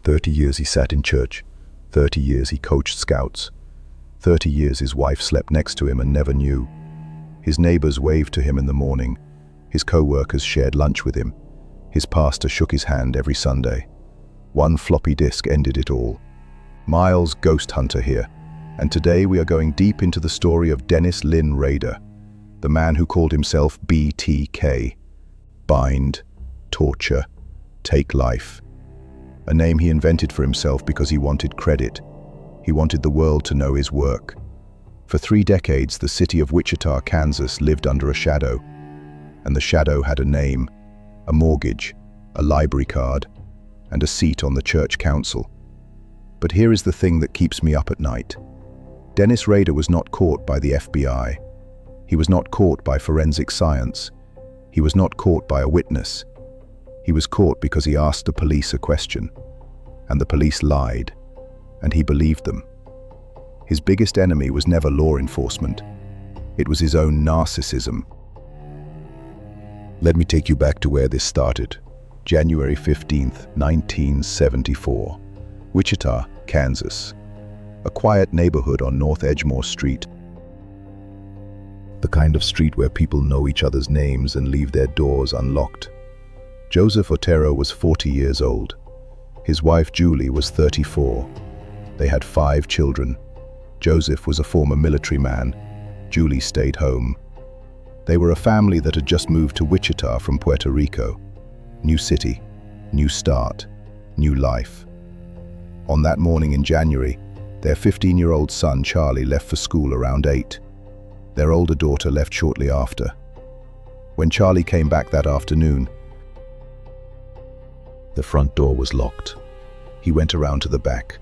30 years he sat in church. 30 years he coached scouts. 30 years his wife slept next to him and never knew. His neighbors waved to him in the morning. His co-workers shared lunch with him. His pastor shook his hand every Sunday. One floppy disk ended it all. Miles GhostHunter here, and today we are going deep into the story of Dennis Lynn Rader, the man who called himself BTK. Bind, torture, take life. A name he invented for himself because he wanted credit. He wanted the world to know his work. For 3 decades, the city of Wichita, Kansas lived under a shadow. And the shadow had a name, a mortgage, a library card, and a seat on the church council. But here is the thing that keeps me up at night. Dennis Rader was not caught by the FBI. He was not caught by forensic science. He was not caught by a witness. He was caught because he asked the police a question. And the police lied. And he believed them. His biggest enemy was never law enforcement. It was his own narcissism. Let me take you back to where this started. January 15th, 1974. Wichita, Kansas. A quiet neighborhood on North Edgemore Street. The kind of street where people know each other's names and leave their doors unlocked. Joseph Otero was 40 years old. His wife Julie was 34. They had 5 children. Joseph was a former military man. Julie stayed home. They were a family that had just moved to Wichita from Puerto Rico. New city, new start, new life. On that morning in January, their 15-year-old son Charlie left for school around 8. Their older daughter left shortly after. When Charlie came back that afternoon, the front door was locked. He went around to the back,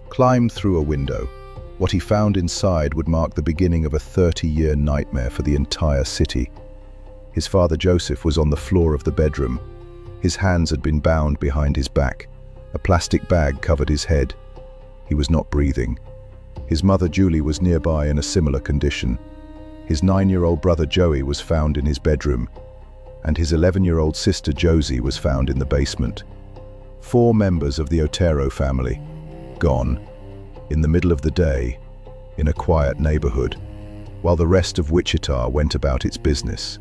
climbed through a window. What he found inside would mark the beginning of a 30-year nightmare for the entire city. His father Joseph was on the floor of the bedroom. His hands had been bound behind his back. A plastic bag covered his head. He was not breathing. His mother Julie was nearby in a similar condition. His 9-year-old brother Joey was found in his bedroom, and his 11-year-old sister Josie was found in the basement. 4 members of the Otero family, gone, in the middle of the day, in a quiet neighborhood, while the rest of Wichita went about its business.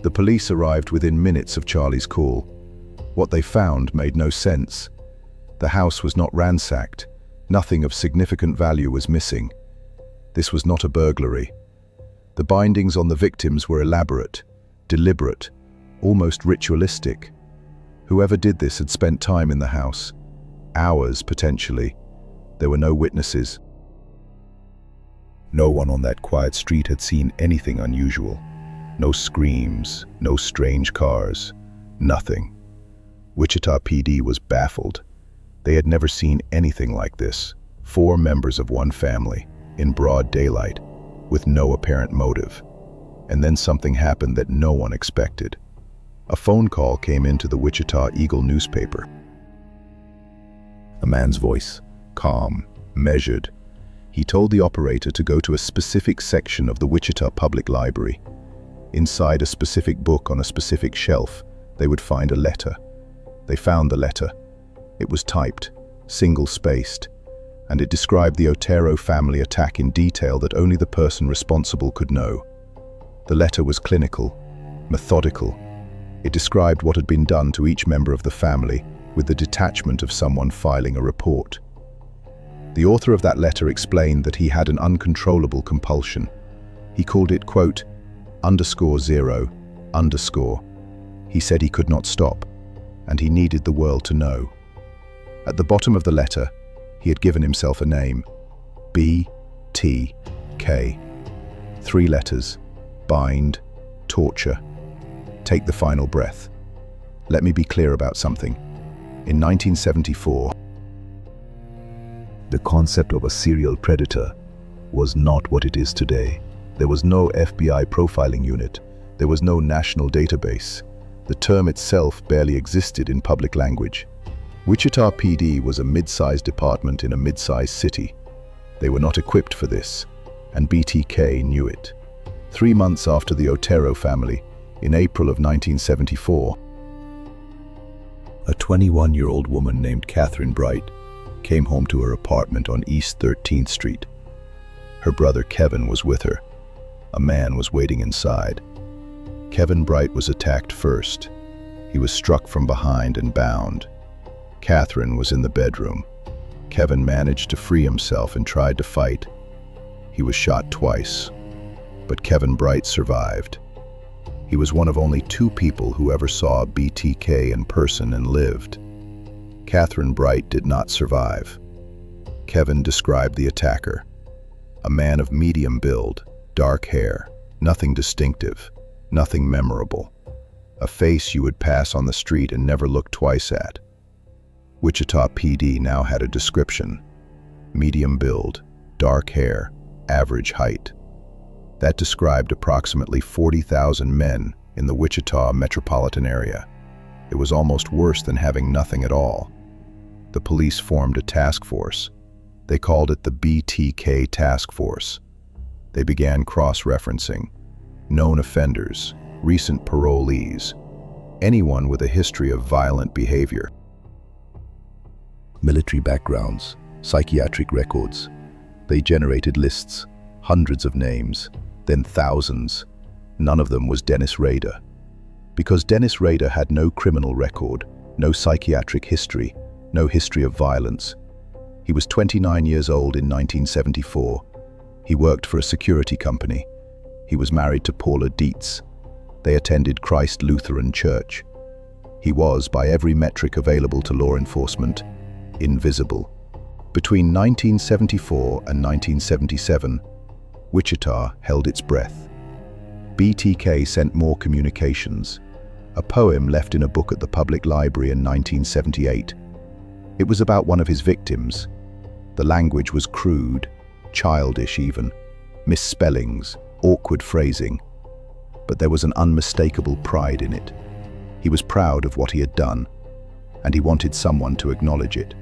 The police arrived within minutes of Charlie's call. What they found made no sense. The house was not ransacked. Nothing of significant value was missing. This was not a burglary. The bindings on the victims were elaborate, deliberate, almost ritualistic. Whoever did this had spent time in the house. Hours, potentially. There were no witnesses. No one on that quiet street had seen anything unusual. No screams, no strange cars, nothing. Wichita PD was baffled. They had never seen anything like this. 4 members of one family, in broad daylight, with no apparent motive. And then something happened that no one expected. A phone call came into the Wichita Eagle newspaper. A man's voice, calm, measured. He told the operator to go to a specific section of the Wichita Public Library. Inside a specific book on a specific shelf, they would find a letter. They found the letter. It was typed, single-spaced, and it described the Otero family attack in detail that only the person responsible could know. The letter was clinical, methodical. It described what had been done to each member of the family with the detachment of someone filing a report. The author of that letter explained that he had an uncontrollable compulsion. He called it, quote, _0_. He said he could not stop, and he needed the world to know. At the bottom of the letter, he had given himself a name, BTK. 3 letters, bind, torture, take the final breath. Let me be clear about something. In 1974, the concept of a serial predator was not what it is today. There was no FBI profiling unit. There was no national database. The term itself barely existed in public language. Wichita PD was a mid-sized department in a mid-sized city. They were not equipped for this, and BTK knew it. 3 months after the Otero family, in April of 1974, A 21-year-old woman named Catherine Bright came home to her apartment on East 13th Street. Her brother Kevin was with her. A man was waiting inside. Kevin Bright was attacked first. He was struck from behind and bound. Catherine was in the bedroom. Kevin managed to free himself and tried to fight. He was shot twice, but Kevin Bright survived. He was one of only 2 people who ever saw BTK in person and lived. Catherine Bright did not survive. Kevin described the attacker. A man of medium build, dark hair, nothing distinctive, nothing memorable. A face you would pass on the street and never look twice at. Wichita PD now had a description: medium build, dark hair, average height. That described approximately 40,000 men in the Wichita metropolitan area. It was almost worse than having nothing at all. The police formed a task force. They called it the BTK task force. They began cross-referencing known offenders, recent parolees, anyone with a history of violent behavior. Military backgrounds, psychiatric records. They generated lists, hundreds of names, then thousands. None of them was Dennis Rader. Because Dennis Rader had no criminal record, no psychiatric history, no history of violence. He was 29 years old in 1974. He worked for a security company. He was married to Paula Dietz. They attended Christ Lutheran Church. He was, by every metric available to law enforcement, invisible. Between 1974 and 1977, Wichita held its breath. BTK sent more communications. A poem left in a book at the public library in 1978. It was about one of his victims. The language was crude, childish even, misspellings, awkward phrasing. But there was an unmistakable pride in it. He was proud of what he had done, and he wanted someone to acknowledge it.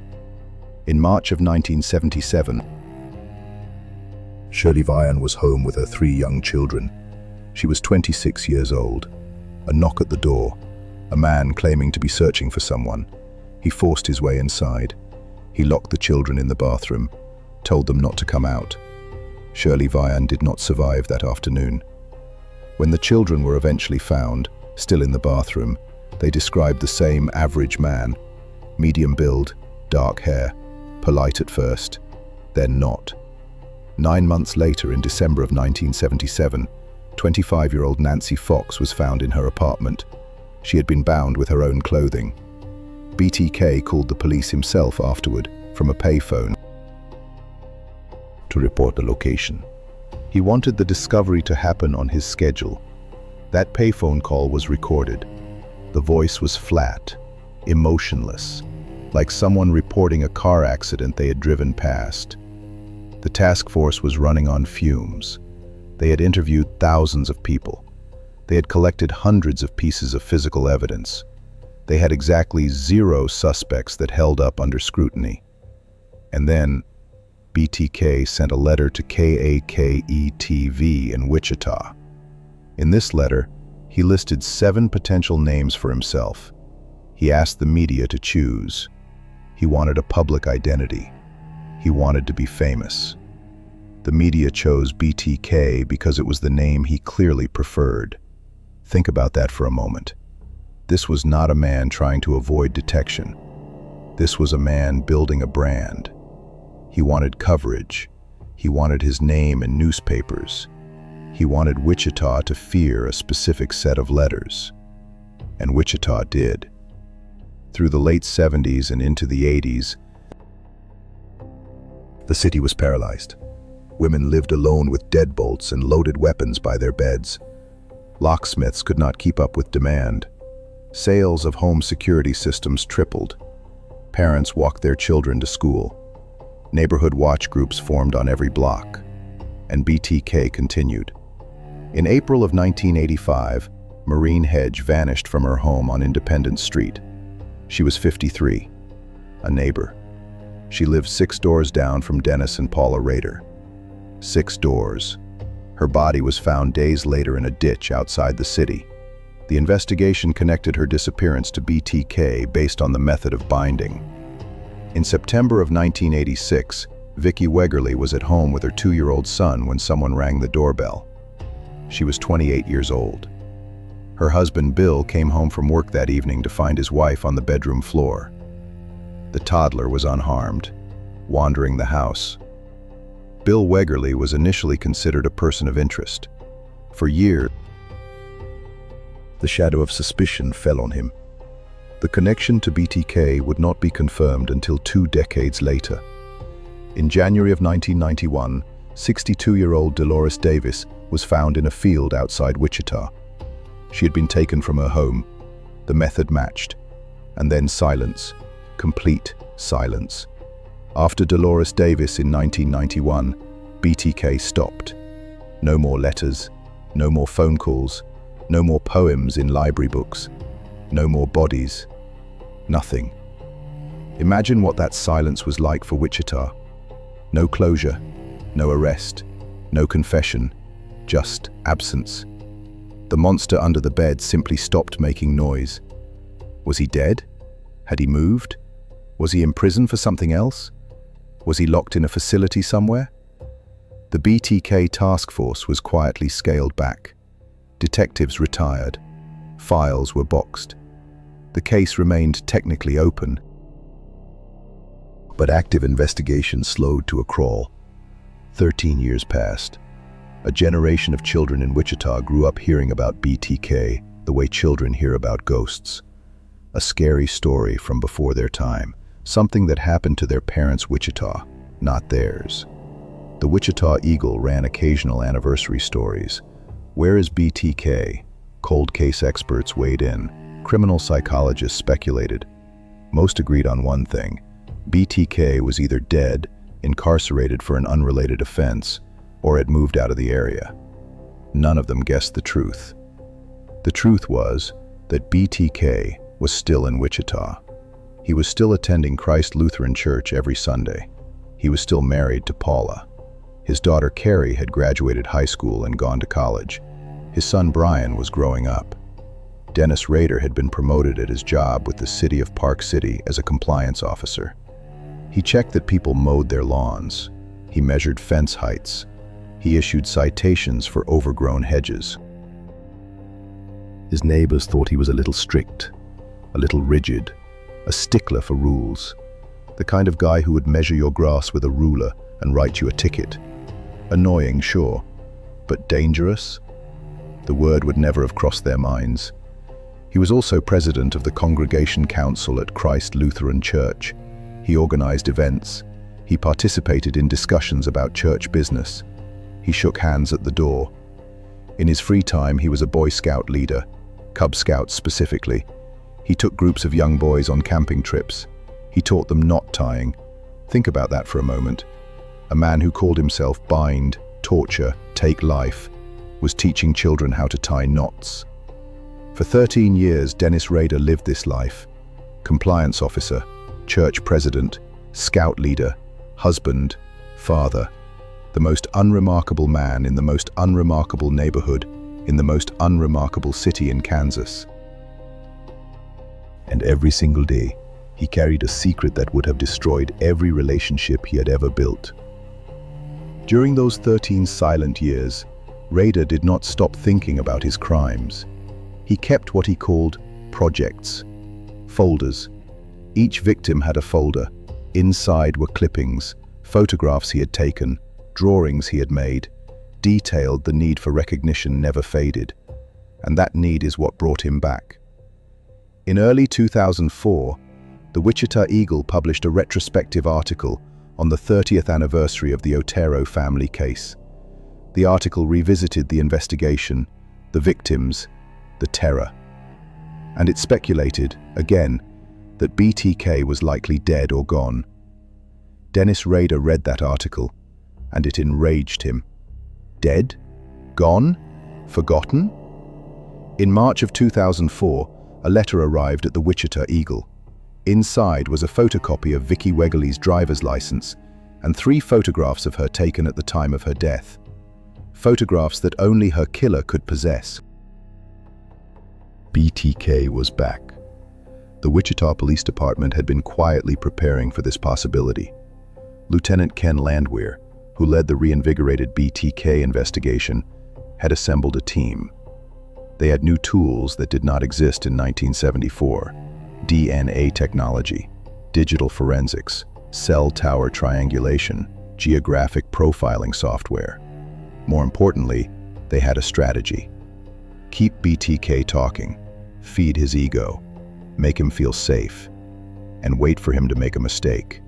In March of 1977, Shirley Vian was home with her 3 young children. She was 26 years old. A knock at the door. A man claiming to be searching for someone. He forced his way inside. He locked the children in the bathroom, told them not to come out. Shirley Vian did not survive that afternoon. When the children were eventually found, still in the bathroom, they described the same average man, medium build, dark hair, polite at first, then not. 9 months later, in December of 1977, 25-year-old Nancy Fox was found in her apartment. She had been bound with her own clothing. BTK called the police himself afterward from a payphone to report the location. He wanted the discovery to happen on his schedule. That payphone call was recorded. The voice was flat, emotionless, like someone reporting a car accident they had driven past. The task force was running on fumes. They had interviewed thousands of people. They had collected hundreds of pieces of physical evidence. They had exactly 0 suspects that held up under scrutiny. And then, BTK sent a letter to KAKE-TV in Wichita. In this letter, he listed 7 potential names for himself. He asked the media to choose. He wanted a public identity. He wanted to be famous. The media chose BTK because it was the name he clearly preferred. Think about that for a moment. This was not a man trying to avoid detection. This was a man building a brand. He wanted coverage. He wanted his name in newspapers. He wanted Wichita to fear a specific set of letters. And Wichita did. Through the late 70s and into the 80s, the city was paralyzed. Women lived alone with deadbolts and loaded weapons by their beds. Locksmiths could not keep up with demand. Sales of home security systems tripled. Parents walked their children to school. Neighborhood watch groups formed on every block. And BTK continued. In April of 1985, Maureen Hedge vanished from her home on Independence Street. She was 53, a neighbor. She lived 6 doors down from Dennis and Paula Rader. 6 doors. Her body was found days later in a ditch outside the city. The investigation connected her disappearance to BTK based on the method of binding. In September of 1986, Vicki Wegerle was at home with her 2-year-old son when someone rang the doorbell. She was 28 years old. Her husband Bill came home from work that evening to find his wife on the bedroom floor. The toddler was unharmed, wandering the house. Bill Wegerle was initially considered a person of interest. For years, the shadow of suspicion fell on him. The connection to BTK would not be confirmed until 2 decades later. In January of 1991, 62-year-old Dolores Davis was found in a field outside Wichita. She had been taken from her home. The method matched. And then silence, complete silence. After Dolores Davis in 1991, BTK stopped. No more letters, no more phone calls, no more poems in library books, no more bodies, nothing. Imagine what that silence was like for Wichita. No closure, no arrest, no confession, just absence. The monster under the bed simply stopped making noise. Was he dead? Had he moved? Was he in prison for something else? Was he locked in a facility somewhere? The BTK task force was quietly scaled back. Detectives retired. Files were boxed. The case remained technically open, but active investigation slowed to a crawl. 13 years passed. A generation of children in Wichita grew up hearing about BTK the way children hear about ghosts. A scary story from before their time, something that happened to their parents' Wichita, not theirs. The Wichita Eagle ran occasional anniversary stories. Where is BTK? Cold case experts weighed in. Criminal psychologists speculated. Most agreed on one thing. BTK was either dead, incarcerated for an unrelated offense, or had moved out of the area. None of them guessed the truth. The truth was that BTK was still in Wichita. He was still attending Christ Lutheran Church every Sunday. He was still married to Paula. His daughter Carrie had graduated high school and gone to college. His son Brian was growing up. Dennis Rader had been promoted at his job with the city of Park City as a compliance officer. He checked that people mowed their lawns. He measured fence heights. He issued citations for overgrown hedges. His neighbors thought he was a little strict, a little rigid, a stickler for rules, the kind of guy who would measure your grass with a ruler and write you a ticket. Annoying, sure, but dangerous? The word would never have crossed their minds. He was also president of the Congregation Council at Christ Lutheran Church. He organized events. He participated in discussions about church business. He shook hands at the door. In his free time, he was a Boy Scout leader, Cub Scouts specifically. He took groups of young boys on camping trips. He taught them knot tying. Think about that for a moment. A man who called himself Bind, Torture, Take Life, was teaching children how to tie knots. For 13 years, Dennis Rader lived this life. Compliance officer, church president, scout leader, husband, father. The most unremarkable man in the most unremarkable neighborhood, in the most unremarkable city in Kansas. And every single day, he carried a secret that would have destroyed every relationship he had ever built. During those 13 silent years, Rader did not stop thinking about his crimes. He kept what he called projects, folders. Each victim had a folder. Inside were clippings, photographs he had taken, drawings he had made. Detailed, the need for recognition never faded. And that need is what brought him back. In early 2004, the Wichita Eagle published a retrospective article on the 30th anniversary of the Otero family case. The article revisited the investigation, the victims, the terror. And it speculated, again, that BTK was likely dead or gone. Dennis Rader read that article, and it enraged him. Dead? Gone? Forgotten? In March of 2004, a letter arrived at the Wichita Eagle. Inside was a photocopy of Vicki Wegerle's driver's license and 3 photographs of her taken at the time of her death. Photographs that only her killer could possess. BTK was back. The Wichita Police Department had been quietly preparing for this possibility. Lieutenant Ken Landwehr, who led the reinvigorated BTK investigation, had assembled a team. They had new tools that did not exist in 1974: DNA technology, digital forensics, cell tower triangulation, geographic profiling software. More importantly, they had a strategy. Keep BTK talking, feed his ego, make him feel safe, and wait for him to make a mistake.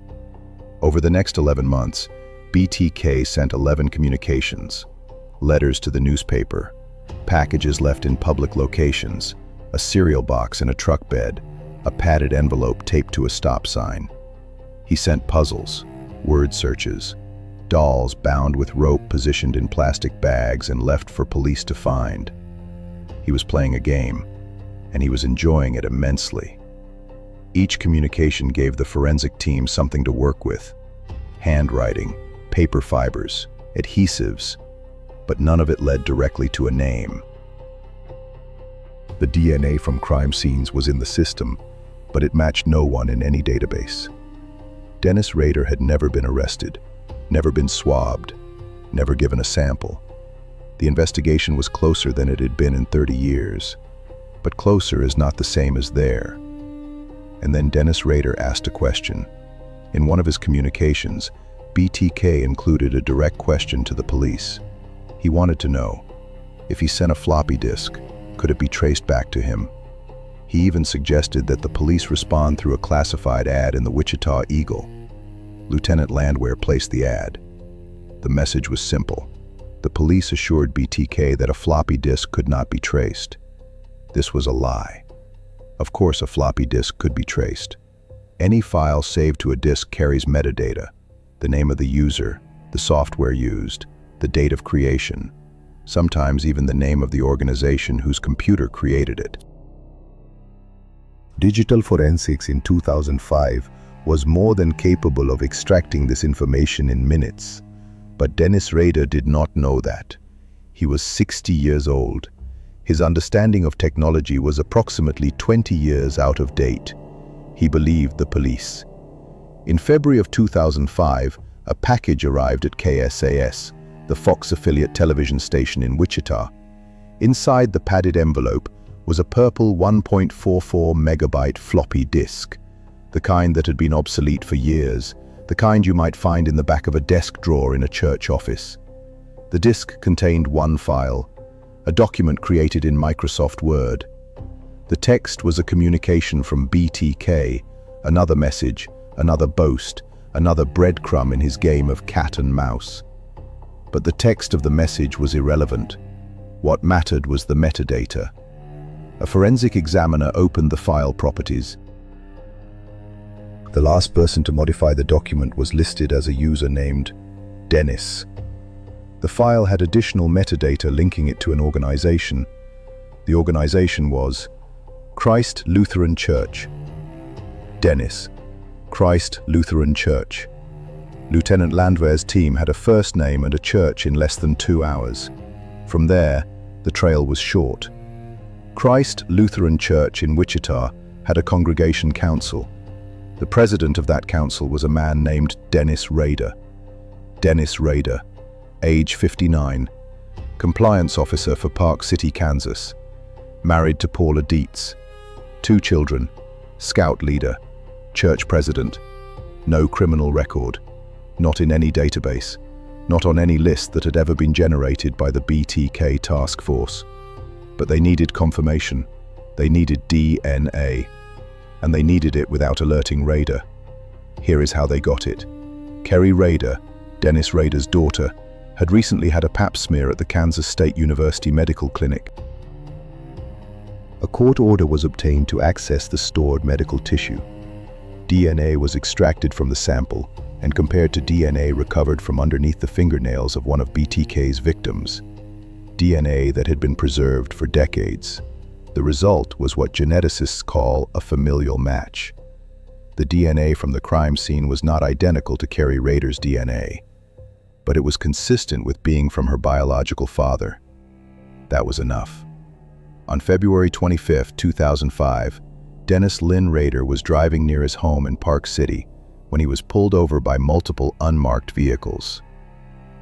Over the next 11 months, BTK sent 11 communications, letters to the newspaper, packages left in public locations, a cereal box in a truck bed, a padded envelope taped to a stop sign. He sent puzzles, word searches, dolls bound with rope positioned in plastic bags and left for police to find. He was playing a game, and he was enjoying it immensely. Each communication gave the forensic team something to work with: handwriting, paper fibers, adhesives, but none of it led directly to a name. The DNA from crime scenes was in the system, but it matched no one in any database. Dennis Rader had never been arrested, never been swabbed, never given a sample. The investigation was closer than it had been in 30 years, but closer is not the same as there. And then Dennis Rader asked a question. In one of his communications, BTK included a direct question to the police. He wanted to know, if he sent a floppy disk, could it be traced back to him? He even suggested that the police respond through a classified ad in the Wichita Eagle. Lieutenant Landwehr placed the ad. The message was simple. The police assured BTK that a floppy disk could not be traced. This was a lie. Of course, a floppy disk could be traced. Any file saved to a disk carries metadata: the name of the user, the software used, the date of creation, sometimes even the name of the organization whose computer created it. Digital forensics in 2005 was more than capable of extracting this information in minutes. But Dennis Rader did not know that. He was 60 years old. His understanding of technology was approximately 20 years out of date. He believed the police. In February of 2005, a package arrived at KSAS, the Fox affiliate television station in Wichita. Inside the padded envelope was a purple 1.44 megabyte floppy disk, the kind that had been obsolete for years, the kind you might find in the back of a desk drawer in a church office. The disk contained one file, a document created in Microsoft Word. The text was a communication from BTK, another message, another boast, another breadcrumb in his game of cat and mouse. But the text of the message was irrelevant. What mattered was the metadata. A forensic examiner opened the file properties. The last person to modify the document was listed as a user named Dennis. The file had additional metadata linking it to an organization. The organization was Christ Lutheran Church. Dennis, Christ Lutheran Church. Lieutenant Landwehr's team had a first name and a church in less than 2 hours. From there, the trail was short. Christ Lutheran Church in Wichita had a congregation council. The president of that council was a man named Dennis Rader. Dennis Rader, age 59, compliance officer for Park City, Kansas, married to Paula Dietz, 2 children, scout leader, church president, no criminal record, not in any database, not on any list that had ever been generated by the BTK task force. But they needed confirmation. They needed DNA. And they needed it without alerting Rader. Here is how they got it. Kerry Rader, Dennis Rader's daughter, had recently had a pap smear at the Kansas State University Medical Clinic. A court order was obtained to access the stored medical tissue. DNA was extracted from the sample and compared to DNA recovered from underneath the fingernails of one of BTK's victims. DNA that had been preserved for decades. The result was what geneticists call a familial match. The DNA from the crime scene was not identical to Kerry Rader's DNA, but it was consistent with being from her biological father. That was enough. On February 25, 2005, Dennis Lynn Rader was driving near his home in Park City when he was pulled over by multiple unmarked vehicles.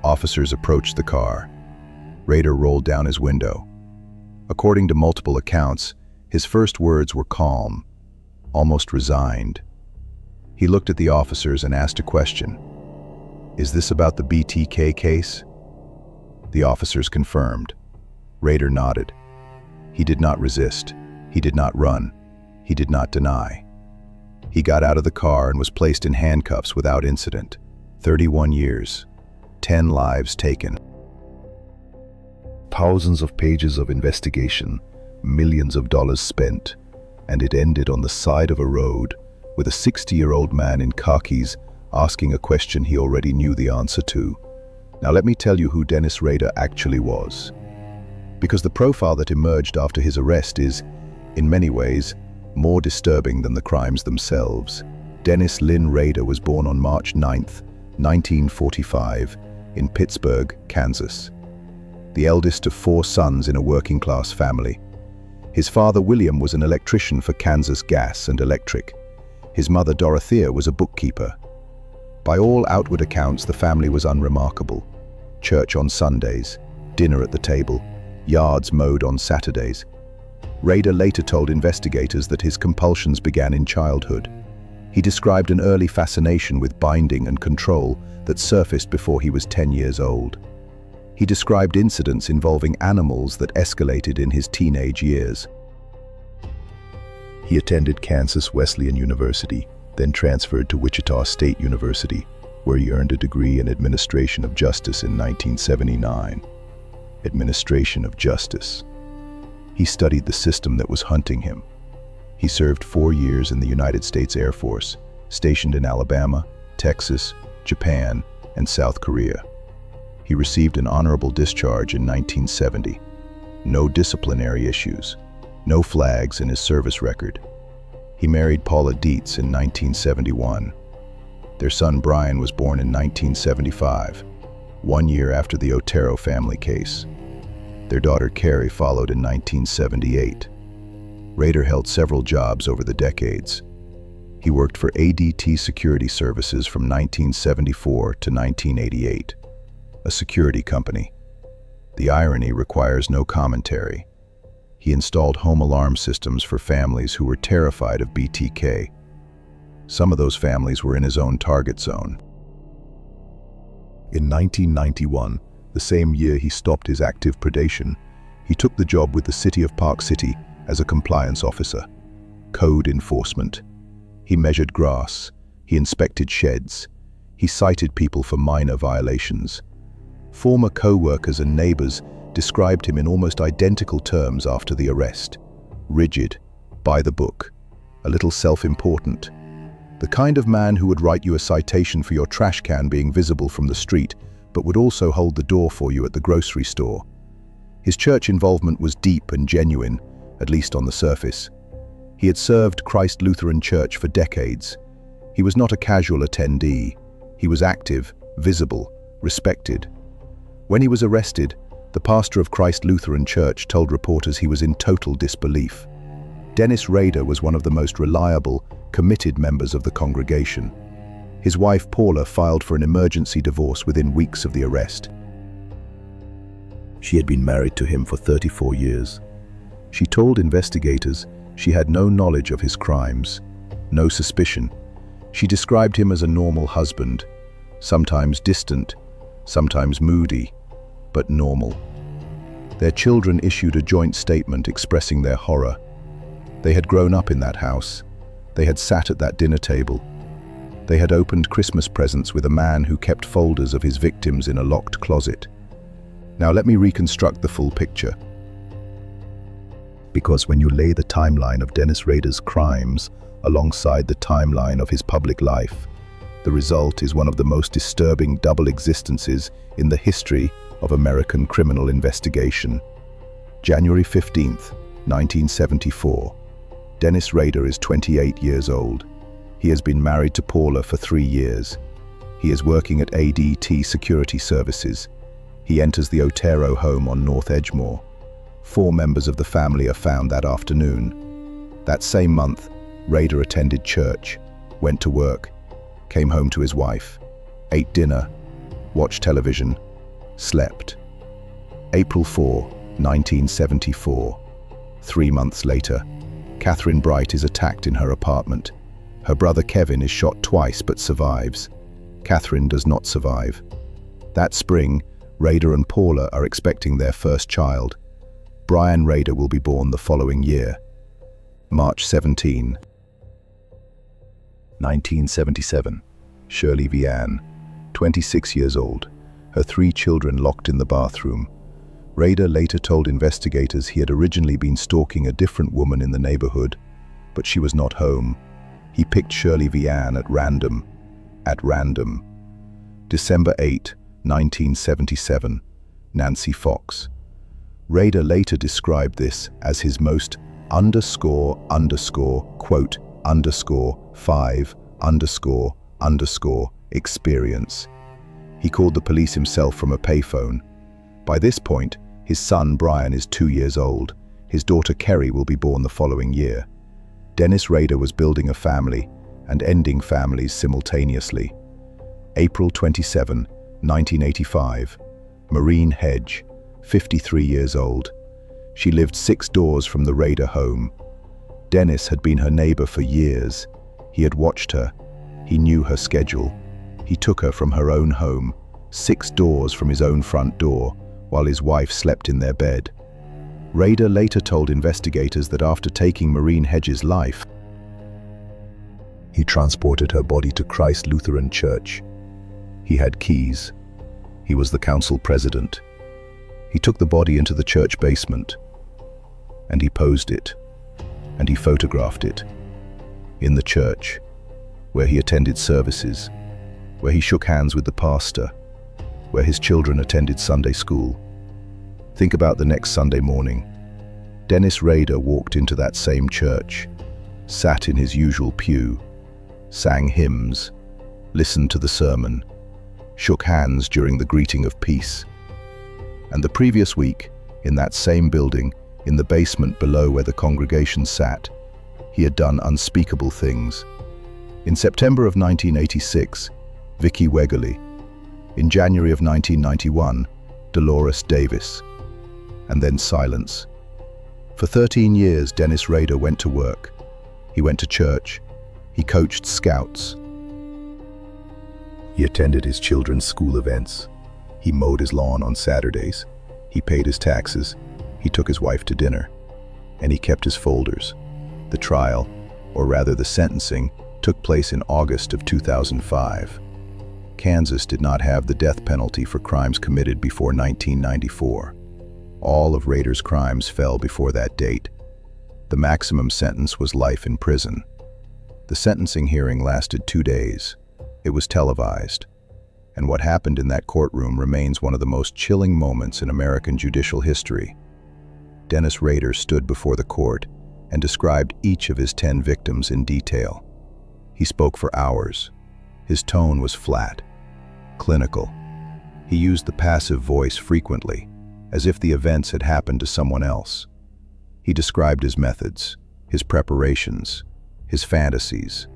Officers approached the car. Rader rolled down his window. According to multiple accounts, his first words were calm, almost resigned. He looked at the officers and asked a question. "Is this about the BTK case?" The officers confirmed. Rader nodded. He did not resist. He did not run. He did not deny. He got out of the car and was placed in handcuffs without incident. 31 years, 10 lives taken. Thousands of pages of investigation, millions of dollars spent, and it ended on the side of a road with a 60-year-old man in khakis asking a question he already knew the answer to. Now let me tell you who Dennis Rader actually was. Because the profile that emerged after his arrest is, in many ways, more disturbing than the crimes themselves. Dennis Lynn Rader was born on March 9, 1945, in Pittsburgh, Kansas. The eldest of 4 sons in a working-class family. His father, William, was an electrician for Kansas Gas and Electric. His mother, Dorothea, was a bookkeeper. By all outward accounts, the family was unremarkable. Church on Sundays, dinner at the table, yards mowed on Saturdays. Rader later told investigators that his compulsions began in childhood. He described an early fascination with binding and control that surfaced before he was 10 years old. He described incidents involving animals that escalated in his teenage years. He attended Kansas Wesleyan University, then transferred to Wichita State University, where he earned a degree in Administration of Justice in 1979. Administration of Justice. He studied the system that was hunting him. He served 4 years in the United States Air Force, stationed in Alabama, Texas, Japan, and South Korea. He received an honorable discharge in 1970. No disciplinary issues, no flags in his service record. He married Paula Dietz in 1971. Their son Brian was born in 1975, 1 year after the Otero family case. Their daughter Carrie followed in 1978. Rader held several jobs over the decades. He worked for ADT Security Services from 1974 to 1988, a security company. The irony requires no commentary. He installed home alarm systems for families who were terrified of BTK. Some of those families were in his own target zone. In 1991, the same year he stopped his active predation, he took the job with the city of Park City as a compliance officer. Code enforcement. He measured grass, he inspected sheds, he cited people for minor violations. Former co-workers and neighbors described him in almost identical terms after the arrest. Rigid, by the book, a little self-important. The kind of man who would write you a citation for your trash can being visible from the street, but would also hold the door for you at the grocery store. His church involvement was deep and genuine, at least on the surface. He had served Christ Lutheran Church for decades. He was not a casual attendee. He was active, visible, respected. When he was arrested, the pastor of Christ Lutheran Church told reporters he was in total disbelief. Dennis Rader was one of the most reliable, committed members of the congregation. His wife Paula filed for an emergency divorce within weeks of the arrest. She had been married to him for 34 years. She told investigators she had no knowledge of his crimes, no suspicion. She described him as a normal husband, sometimes distant, sometimes moody, but normal. Their children issued a joint statement expressing their horror. They had grown up in that house. They had sat at that dinner table. They had opened Christmas presents with a man who kept folders of his victims in a locked closet. Now let me reconstruct the full picture. Because when you lay the timeline of Dennis Rader's crimes alongside the timeline of his public life, the result is one of the most disturbing double existences in the history of American criminal investigation. January 15th, 1974. Dennis Rader is 28 years old. He has been married to Paula for 3 years. He is working at ADT Security Services. He enters the Otero home on North Edgemore. 4 members of the family are found that afternoon. That same month, Rader attended church, went to work, came home to his wife, ate dinner, watched television, slept. April 4, 1974. 3 months later, Catherine Bright is attacked in her apartment. Her brother Kevin is shot twice but survives. Catherine does not survive. That spring, Rader and Paula are expecting their first child. Brian Rader will be born the following year. March 17, 1977. Shirley Vianne, 26 years old, her 3 children locked in the bathroom. Rader later told investigators he had originally been stalking a different woman in the neighborhood, but she was not home. He picked Shirley Vianne at random. December 8, 1977. Nancy Fox. Rader later described this as his most __5__ experience. He called the police himself from a payphone. By this point, his son Brian is 2 years old. His daughter Kerry will be born the following year. Dennis Rader was building a family and ending families simultaneously. April 27, 1985. Maureen Hedge, 53 years old. She lived 6 doors from the Rader home. Dennis had been her neighbor for years. He had watched her. He knew her schedule. He took her from her own home, 6 doors from his own front door, while his wife slept in their bed. Rader later told investigators that after taking Maureen Hedges' life, he transported her body to Christ Lutheran Church. He had keys. He was the council president. He took the body into the church basement, and he posed it, and he photographed it in the church, where he attended services, where he shook hands with the pastor, where his children attended Sunday school. Think about the next Sunday morning. Dennis Rader walked into that same church, sat in his usual pew, sang hymns, listened to the sermon, shook hands during the greeting of peace. And the previous week, in that same building, in the basement below where the congregation sat, he had done unspeakable things. In September of 1986, Vicky Wegerly. In January of 1991, Dolores Davis. And then silence. For 13 years, Dennis Rader went to work. He went to church. He coached scouts. He attended his children's school events. He mowed his lawn on Saturdays. He paid his taxes. He took his wife to dinner. And he kept his folders. The trial, or rather the sentencing, took place in August of 2005. Kansas did not have the death penalty for crimes committed before 1994. All of Rader's crimes fell before that date. The maximum sentence was life in prison. The sentencing hearing lasted 2 days. It was televised. And what happened in that courtroom remains one of the most chilling moments in American judicial history. Dennis Rader stood before the court and described each of his 10 victims in detail. He spoke for hours. His tone was flat, clinical. He used the passive voice frequently, as if the events had happened to someone else. He described his methods, his preparations, his fantasies.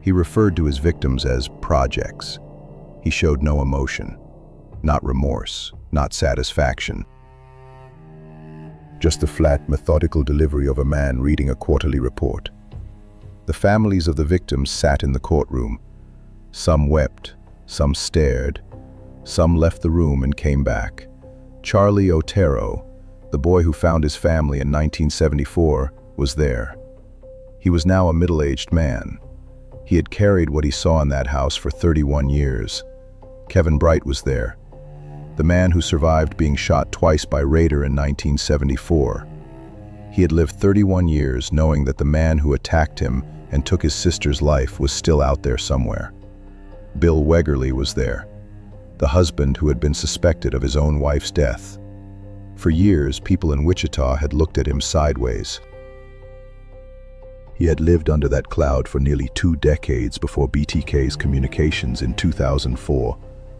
He referred to his victims as projects. He showed no emotion, not remorse, not satisfaction. Just the flat, methodical delivery of a man reading a quarterly report. The families of the victims sat in the courtroom. Some wept, some stared, some left the room and came back. Charlie Otero, the boy who found his family in 1974, was there. He was now a middle-aged man. He had carried what he saw in that house for 31 years. Kevin Bright was there, the man who survived being shot twice by Rader in 1974. He had lived 31 years knowing that the man who attacked him and took his sister's life was still out there somewhere. Bill Wegerly was there, the husband who had been suspected of his own wife's death. For years, people in Wichita had looked at him sideways. He had lived under that cloud for nearly 2 decades before BTK's communications in 2004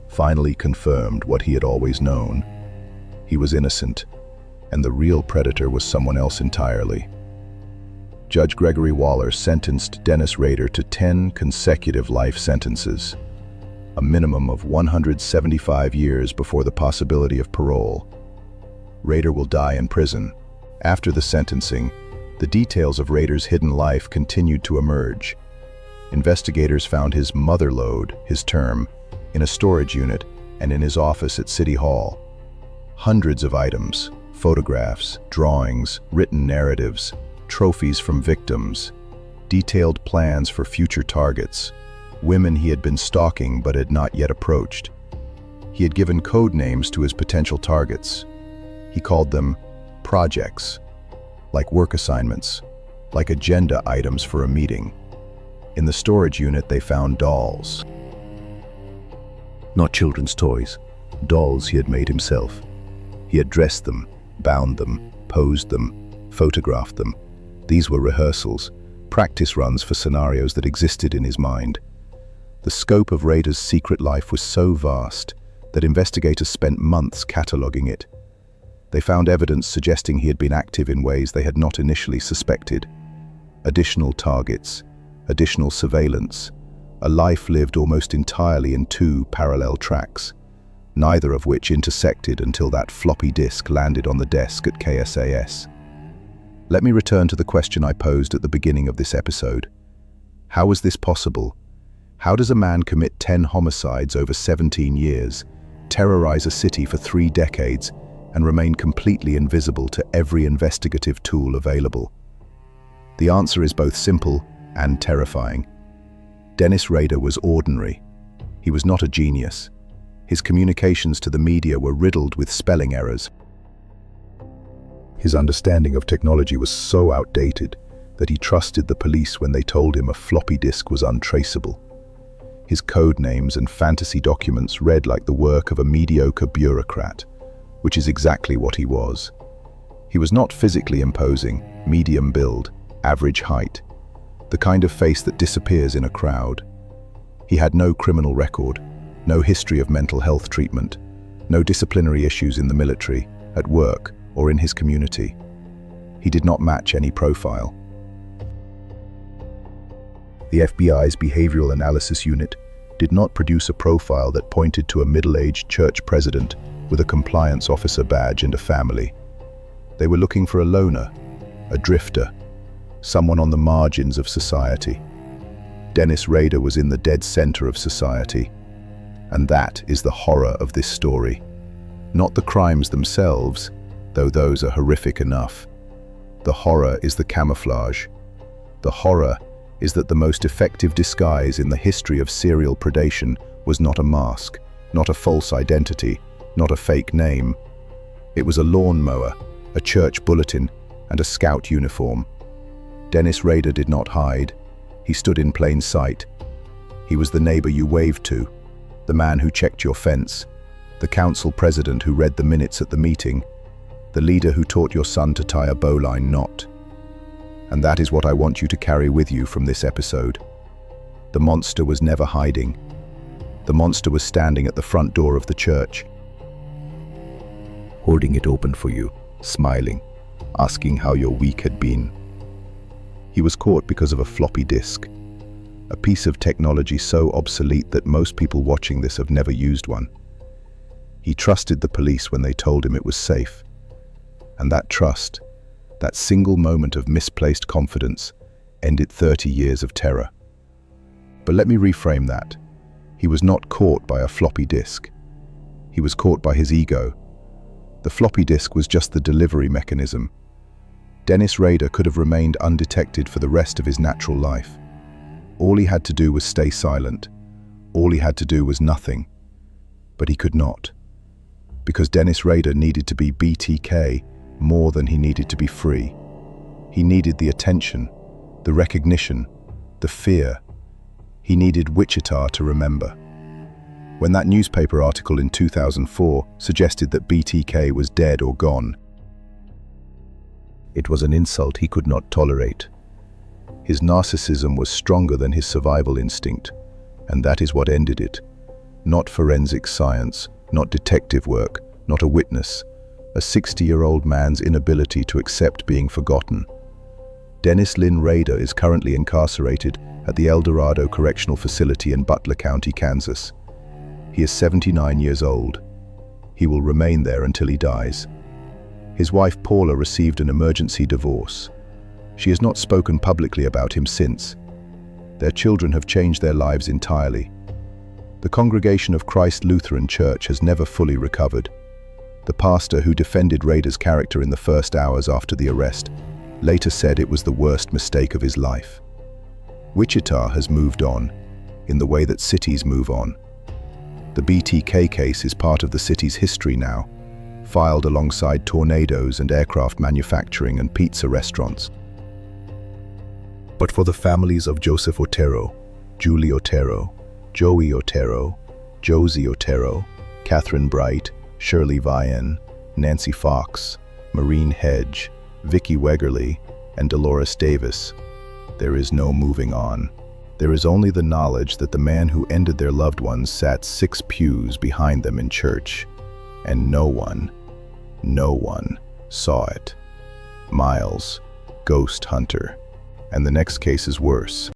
finally confirmed what he had always known. He was innocent. and the real predator was someone else entirely. Judge Gregory Waller sentenced Dennis Rader to 10 consecutive life sentences, a minimum of 175 years before the possibility of parole. Rader will die in prison. After the sentencing, the details of Rader's hidden life continued to emerge. Investigators found his motherlode, his term, in a storage unit and in his office at City Hall. Hundreds of items, photographs, drawings, written narratives, trophies from victims, detailed plans for future targets, women he had been stalking but had not yet approached. He had given code names to his potential targets. He called them projects, like work assignments, like agenda items for a meeting. In the storage unit, they found dolls. Not children's toys, dolls he had made himself. He had dressed them, bound them, posed them, photographed them. These were rehearsals, practice runs for scenarios that existed in his mind. The scope of Rader's secret life was so vast that investigators spent months cataloging it. They found evidence suggesting he had been active in ways they had not initially suspected. Additional targets, additional surveillance, a life lived almost entirely in two parallel tracks, neither of which intersected until that floppy disk landed on the desk at KSAS. Let me return to the question I posed at the beginning of this episode. How was this possible? How does a man commit 10 homicides over 17 years, terrorize a city for 3 decades, and remain completely invisible to every investigative tool available? The answer is both simple and terrifying. Dennis Rader was ordinary. He was not a genius. His communications to the media were riddled with spelling errors. His understanding of technology was so outdated that he trusted the police when they told him a floppy disk was untraceable. His code names and fantasy documents read like the work of a mediocre bureaucrat, which is exactly what he was. He was not physically imposing, medium build, average height, the kind of face that disappears in a crowd. He had no criminal record, no history of mental health treatment, no disciplinary issues in the military, at work, or in his community. He did not match any profile. The FBI's Behavioral Analysis Unit did not produce a profile that pointed to a middle-aged church president with a compliance officer badge and a family. They were looking for a loner, a drifter, someone on the margins of society. Dennis Rader was in the dead center of society, and that is the horror of this story. Not the crimes themselves, though those are horrific enough. The horror is the camouflage. The horror is that the most effective disguise in the history of serial predation was not a mask, not a false identity, not a fake name. It was a lawnmower, a church bulletin, and a scout uniform. Dennis Rader did not hide. He stood in plain sight. He was the neighbor you waved to, the man who checked your fence, the council president who read the minutes at the meeting, the leader who taught your son to tie a bowline knot. And that is what I want you to carry with you from this episode. The monster was never hiding. The monster was standing at the front door of the church, holding it open for you, smiling, asking how your week had been. He was caught because of a floppy disk, a piece of technology so obsolete that most people watching this have never used one. He trusted the police when they told him it was safe. And that trust, that single moment of misplaced confidence, ended 30 years of terror. But let me reframe that. He was not caught by a floppy disk. He was caught by his ego. The floppy disk was just the delivery mechanism. Dennis Rader could have remained undetected for the rest of his natural life. All he had to do was stay silent. All he had to do was nothing. But he could not. Because Dennis Rader needed to be BTK more than he needed to be free. He needed the attention, the recognition, the fear. He needed Wichita to remember. When that newspaper article in 2004 suggested that BTK was dead or gone, it was an insult he could not tolerate. His narcissism was stronger than his survival instinct, and that is what ended it. Not forensic science, not detective work, not a witness, a 60-year-old man's inability to accept being forgotten. Dennis Lynn Rader is currently incarcerated at the El Dorado Correctional Facility in Butler County, Kansas. He is 79 years old. He will remain there until he dies. His wife Paula received an emergency divorce. She has not spoken publicly about him since. Their children have changed their lives entirely. The congregation of Christ Lutheran Church has never fully recovered. The pastor who defended Rader's character in the first hours after the arrest later said it was the worst mistake of his life. Wichita has moved on, in the way that cities move on. The BTK case is part of the city's history now, filed alongside tornadoes and aircraft manufacturing and pizza restaurants. But for the families of Joseph Otero, Julie Otero, Joey Otero, Josie Otero, Catherine Bright, Shirley Vian, Nancy Fox, Maureen Hedge, Vicky Wegerly, and Dolores Davis, there is no moving on. There is only the knowledge that the man who ended their loved ones sat 6 pews behind them in church, and no one saw it. Miles, ghost hunter. And the next case is worse.